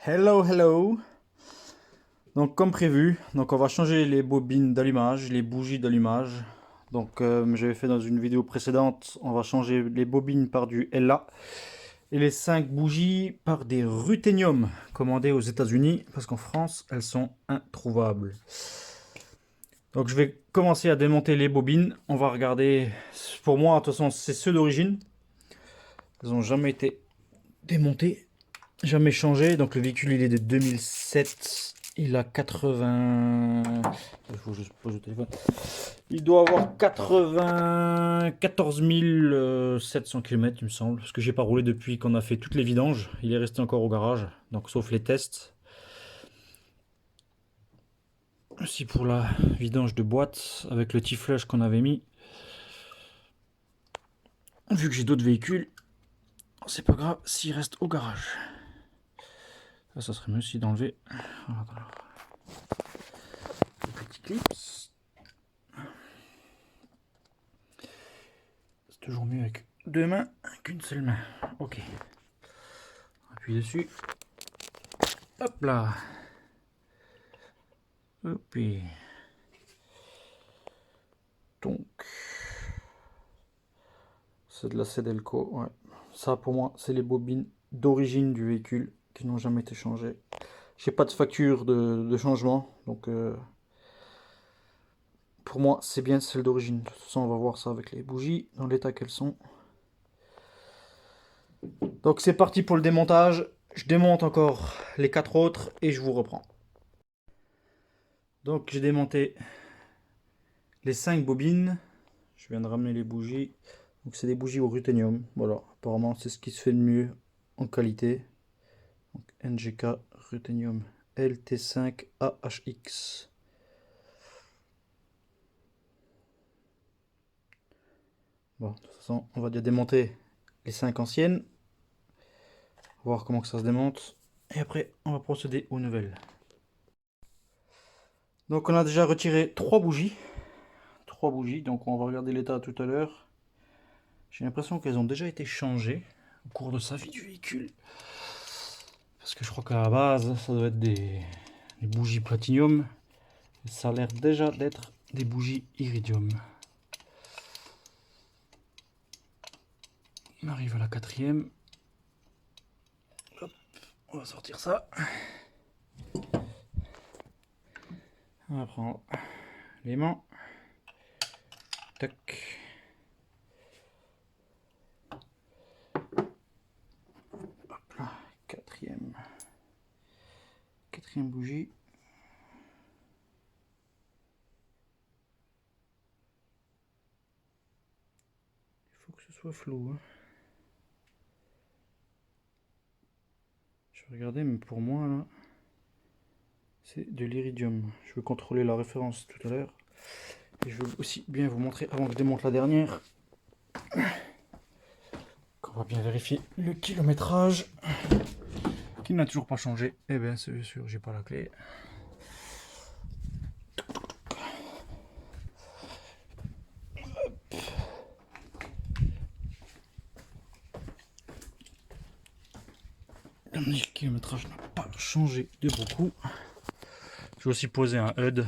Hello, hello. Donc comme prévu, on va changer les bobines d'allumage, les bougies d'allumage. J'avais fait dans une vidéo précédente, on va changer les bobines par du LA et les 5 bougies par des ruthénium commandées aux États-Unis parce qu'en France, elles sont introuvables. Donc je vais commencer à démonter les bobines. On va regarder. Pour moi, de toute façon, c'est ceux d'origine. Elles n'ont jamais été démontées. Jamais changé. Donc le véhicule il est de 2007. Il a 80. Il faut juste poser le téléphone. Il doit avoir 94 700 km, il me semble. Parce que j'ai pas roulé depuis qu'on a fait toutes les vidanges. Il est resté encore au garage. Donc sauf les tests. Aussi pour la vidange de boîte avec le tiflage qu'on avait mis. Vu que j'ai d'autres véhicules, c'est pas grave s'il reste au garage. Ça serait mieux aussi d'enlever. Voilà. Les petits clips. C'est toujours mieux avec deux mains qu'une seule main. Ok. Appuie dessus. Hop là. Hop. Donc, c'est de la Cedelco. Ouais. Ça, pour moi, c'est les bobines d'origine du véhicule qui n'ont jamais été changées. J'ai pas de facture de changement. Donc, pour moi, c'est bien celle d'origine. De toute façon, on va voir ça avec les bougies dans l'état qu'elles sont. Donc, c'est parti pour le démontage. Je démonte encore les 4 autres et je vous reprends. Donc, j'ai démonté les 5 bobines. Je viens de ramener les bougies. Donc c'est des bougies au ruthénium. Voilà, apparemment c'est ce qui se fait de mieux en qualité. Donc, NGK ruthénium LT5 AHX. Bon, de toute façon, on va déjà démonter les 5 anciennes. Voir comment que ça se démonte. Et après, on va procéder aux nouvelles. Donc on a déjà retiré 3 bougies. 3 bougies, donc on va regarder l'état tout à l'heure. J'ai l'impression qu'elles ont déjà été changées au cours de sa vie du véhicule. Parce que je crois qu'à la base, ça doit être des bougies platinium. Ça a l'air déjà d'être des bougies iridium. On arrive à la 4e. Hop, on va sortir ça. On va prendre l'aimant. Tac. Hop là, 4e. 4e bougie. Il faut que ce soit flou. Hein. Je vais regarder, mais pour moi, là, c'est de l'iridium. Je vais contrôler la référence tout à l'heure. Et je veux aussi bien vous montrer, avant que je démonte la dernière, qu'on va bien vérifier le kilométrage, qui n'a toujours pas changé. Eh bien, c'est sûr, j'ai pas la clé. Le kilométrage n'a pas changé de beaucoup. Je vais aussi poser un HUD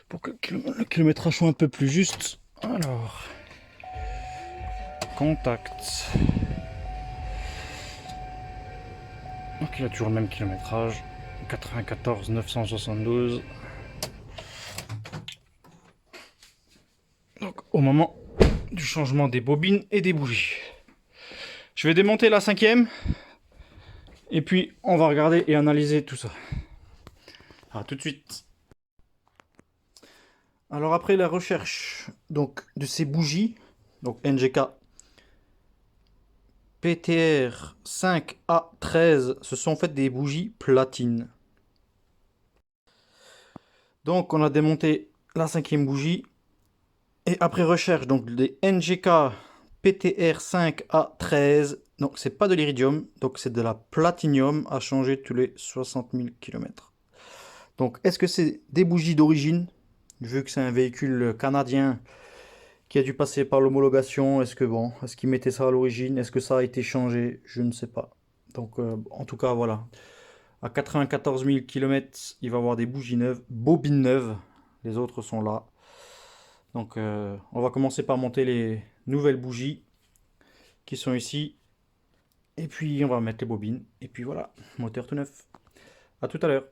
pour que le kilométrage soit un peu plus juste. Alors, contact. Donc il a toujours le même kilométrage. 94 972. Donc au moment du changement des bobines et des bougies. Je vais démonter la 5e. Et puis on va regarder et analyser tout ça. A tout de suite. Alors après la recherche donc de ces bougies, donc NGK PTR 5A13, ce sont en fait des bougies platine. Donc on a démonté la 5e bougie. Et après recherche, donc des NGK PTR 5A13, donc c'est pas de l'iridium, donc c'est de la platinium à changer tous les 60 000 km. Donc est-ce que c'est des bougies d'origine, vu que c'est un véhicule canadien qui a dû passer par l'homologation? Est-ce qu'ils mettaient ça à l'origine? Est-ce que ça a été changé? Je ne sais pas. Donc en tout cas voilà. À 94 000 km, il va avoir des bougies neuves, bobines neuves. Les autres sont là. Donc on va commencer par monter les nouvelles bougies qui sont ici. Et puis on va mettre les bobines. Et puis voilà, moteur tout neuf. À tout à l'heure.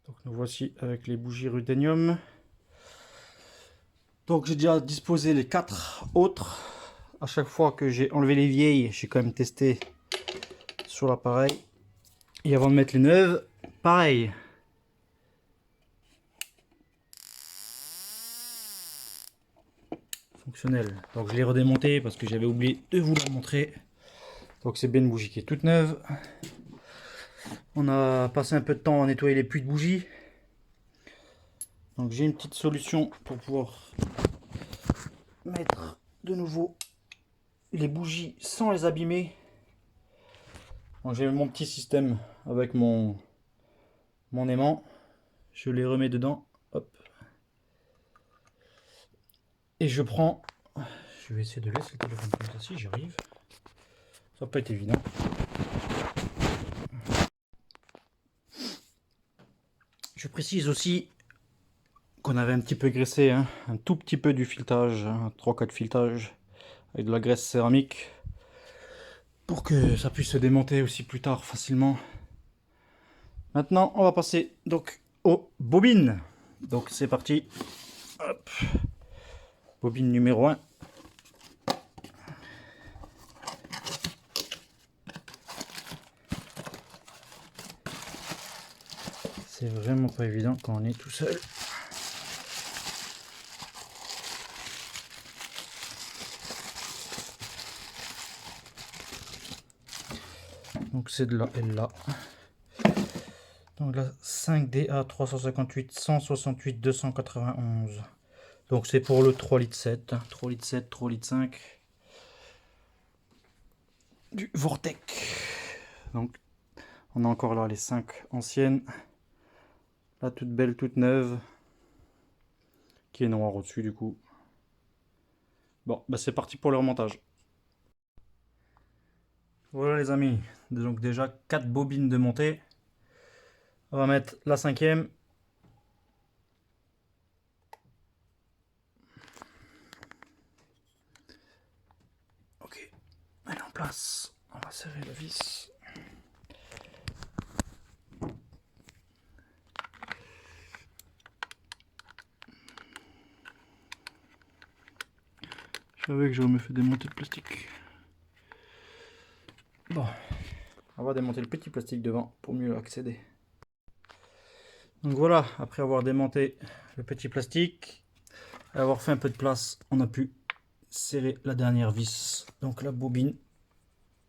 Donc nous voici avec les bougies Rudenium. Donc j'ai déjà disposé les 4 autres. À chaque fois que j'ai enlevé les vieilles, j'ai quand même testé sur l'appareil. Et avant de mettre les neuves, pareil. Fonctionnel. Donc je l'ai redémonté parce que j'avais oublié de vous la montrer. Donc c'est bien une bougie qui est toute neuve. On a passé un peu de temps à nettoyer les puits de bougies. Donc j'ai une petite solution pour pouvoir mettre de nouveau les bougies sans les abîmer. J'ai mon petit système avec mon aimant. Je les remets dedans. Hop. Et je prends. Je vais essayer de laisser le téléphone comme ça si j'y arrive. Ça va pas être évident. Je précise aussi qu'on avait un petit peu graissé, hein, un tout petit peu du filetage, hein, 3-4 filetages avec de la graisse céramique pour que ça puisse se démonter aussi plus tard facilement. Maintenant, on va passer donc aux bobines. Donc c'est parti. Hop. Bobine numéro 1. C'est vraiment pas évident quand on est tout seul. Donc c'est de la L-là. Donc la 5DA 358 168 291. Donc c'est pour le 3 litres 7, 3 litres 7, 3 litres 5 du Vortec. Donc on a encore là les 5 anciennes. Là toute belle, toute neuve. Qui est noire au-dessus du coup. Bon, bah c'est parti pour le remontage. Voilà les amis, donc déjà 4 bobines de montée. On va mettre la 5e. Ok, elle est en place. On va serrer la vis. Je savais que j'aurais me fait démonter le plastique. Bon, on va démonter le petit plastique devant pour mieux accéder. Donc voilà, après avoir démonté le petit plastique, et avoir fait un peu de place, on a pu serrer la dernière vis. Donc la bobine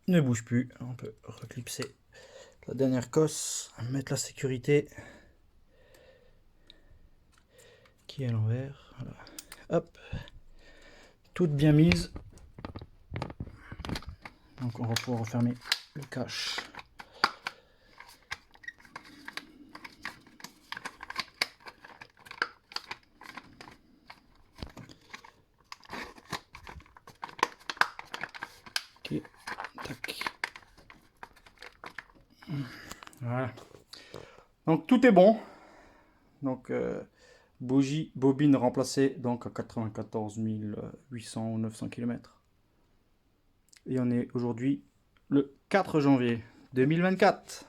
ne bouge plus. On peut reclipser la dernière cosse, mettre la sécurité qui est à l'envers. Voilà. Hop, toute bien mise. Donc on va pouvoir refermer le cache. Ok, tac. Voilà. Donc tout est bon. Donc bougie, bobine remplacée donc à 94 800 ou 900 km. Et on est aujourd'hui le 4 janvier 2024.